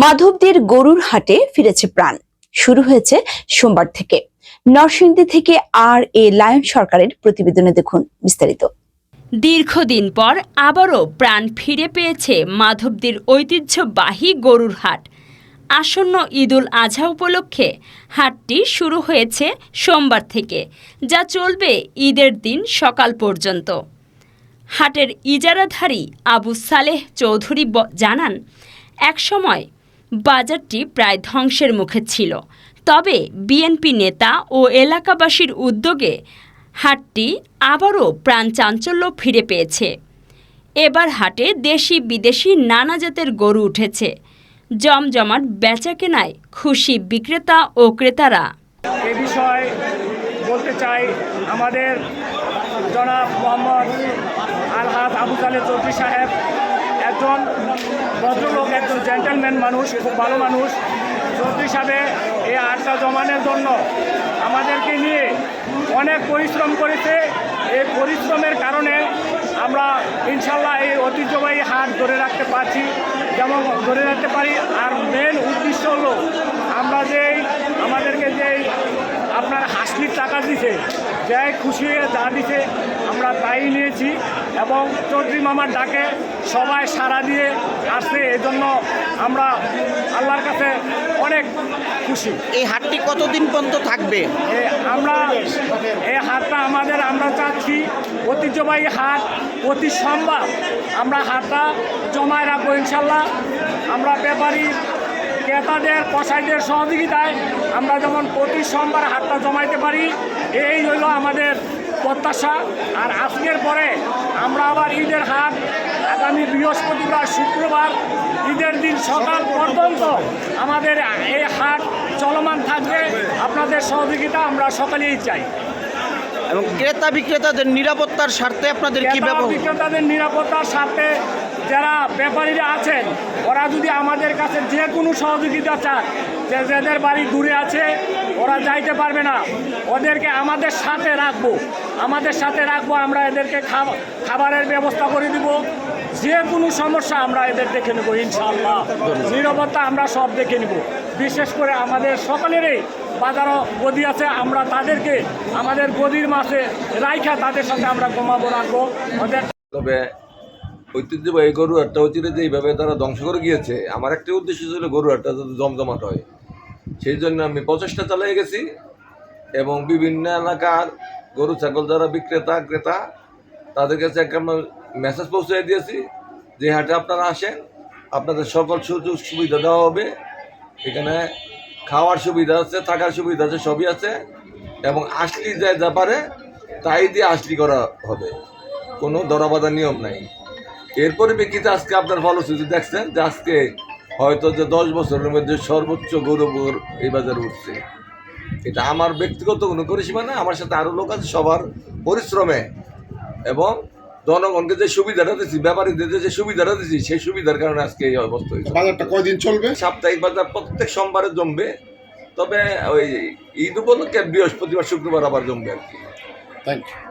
মাধবদীর গরুর হাটে ফিরেছে প্রাণ। শুরু হয়েছে সোমবার থেকে। নরসিংদী থেকে লায়ন সরকারের প্রতিবেদনে দেখুন বিস্তারিত। দীর্ঘদিন পর আবারও প্রাণ ফিরে পেয়েছে মাধবদীর ঐতিহ্যবাহী গরুর হাট। আসন্ন ঈদুল আজহা উপলক্ষে হাটটি শুরু হয়েছে সোমবার থেকে, যা চলবে ঈদের দিন সকাল পর্যন্ত। হাটের ইজারাধারী আবু সালেহ চৌধুরী জানান, একসময় বাজারটি প্রায় ধ্বংসের মুখে ছিল। তবে বিএনপি নেতা ও এলাকাবাসীর উদ্যোগে হাটটি আবারও প্রাণ চাঞ্চল্য ফিরে পেয়েছে। এবার হাটে দেশি বিদেশি নানা জাতের গরু উঠেছে। জমজমাট বেচাকেনায় খুশি বিক্রেতা ও ক্রেতারা। এ বিষয়ে বলতে চাই, আমাদের জনাব মোহাম্মদ আলহাজ আবু সালেহ চৌধুরী সাহেব একজন ভদ্রলোক, একজন জেন্টেলম্যান মানুষ, খুব ভালো মানুষ। চৌধুরী সাহেব এই হাটটা জমানোর জন্য আমাদেরকে নিয়ে অনেক পরিশ্রম করেছে। এই পরিশ্রমের কারণে আমরা ইনশাল্লাহ এই ঐতিহ্যবাহী হাট ধরে রাখতে পারছি, যেমন ধরে রাখতে পারি। আর মেন উদ্দেশ্য হলো আমাদেরকে যেই আপনার হাসলির টাকা দিছে, যাই খুশি হয়ে যা দিছে আমরা তাই নিয়েছি, এবং চৌধুরী মামার ডাকে সবাই সাড়া দিয়ে আসছে। এই জন্য আমরা আল্লাহর কাছে অনেক খুশি। এই হাটটি কতদিন পর্যন্ত থাকবে? এই হাটটা আমরা চাচ্ছি ঐতিহ্যবাহী হাট প্রতি সোমবার আমরা হাটটা জমায় রাখবো ইনশাল্লাহ। আমরা ব্যাপারী ক্রেতাদের কসাইদের সহযোগিতায় আমরা যেমন প্রতি সোমবার হাটটা জমাইতে পারি, এই হইল আমাদের প্রত্যাশা। আর আজকের পরে আমরা আবার ঈদের হাট আগামী বৃহস্পতিবার, শুক্রবার ঈদের দিন সকাল পর্যন্ত আমাদের এই হাট চলমান থাকবে। আপনাদের সহযোগিতা আমরা সকলেই চাই। এবং ক্রেতা বিক্রেতাদের নিরাপত্তার স্বার্থে আপনাদের কি ব্যবস্থা? বিক্রেতাদের নিরাপত্তার স্বার্থে যারা ব্যাপারীরা আছেন, ওরা যদি আমাদের কাছে যে কোনো সহযোগিতা চান, যাদের বাড়ি দূরে আছে ওরা যাইতে পারবে না, ওদেরকে আমাদের সাথে রাখবো। আমরা এদেরকে খাবারের ব্যবস্থা করে দিব। যে কোনো সমস্যা আমরা এদের দেখে নেব ইনশাআল্লাহ। নিরাপত্তা আমরা সব দেখে নেব। বিশেষ করে আমাদের সকলেরই বাজারও গদি আছে, আমরা তাদেরকে আমাদের গদির মাঝে রাইখা তাদের সাথে আমরা রাখবো ওদের। তবে ঐতিহ্যবাহী গরু হাটটা অচিরে এইভাবে তারা ধ্বংস করে গিয়েছে, আমার একটা উদ্দেশ্য ছিল গরু হাটটা যাতে জমজমাট হয়। সেই জন্য আমি প্রচেষ্টা চালিয়ে গেছি এবং বিভিন্ন এলাকার গরু ছাগল যারা ক্রেতা তাদের কাছে একটা মেসেজ পৌঁছে দিয়েছি যে হাটে আপনারা আসেন, আপনাদের সকল সুযোগ সুবিধা দেওয়া হবে। এখানে খাওয়ার সুবিধা আছে, থাকার সুবিধা আছে, সবই আছে। এবং আসলি যা পারে তাই দিয়ে আসলি করা হবে, কোনো দরাবাধা নিয়ম নাই। এর পরিপ্রেক্ষিতে আজকে আপনার ফলশ্রুতি দেখছেন যে আজকে হয়তো যে 10 বছরের মধ্যে সর্বোচ্চ গরু এই বাজারে উঠছে। এটা আমার ব্যক্তিগত কোনো পরিসীমা না, আমার সাথে আরও লোক আছে, সবার পরিশ্রমে এবং জনগণকে যে সুবিধাটা দিচ্ছি, ব্যাপারীদের যে সুবিধাটা দিচ্ছি, সেই সুবিধার কারণে আজকে এই অবস্থা হয়েছে। বাজারটা কয়দিন চলবে? সাপ্তাহিক বাজার প্রত্যেক সোমবারে জমবে, তবে ওই ঈদ উপলক্ষে বৃহস্পতিবার শুক্রবার আবার জমবে আর কি। Thank you.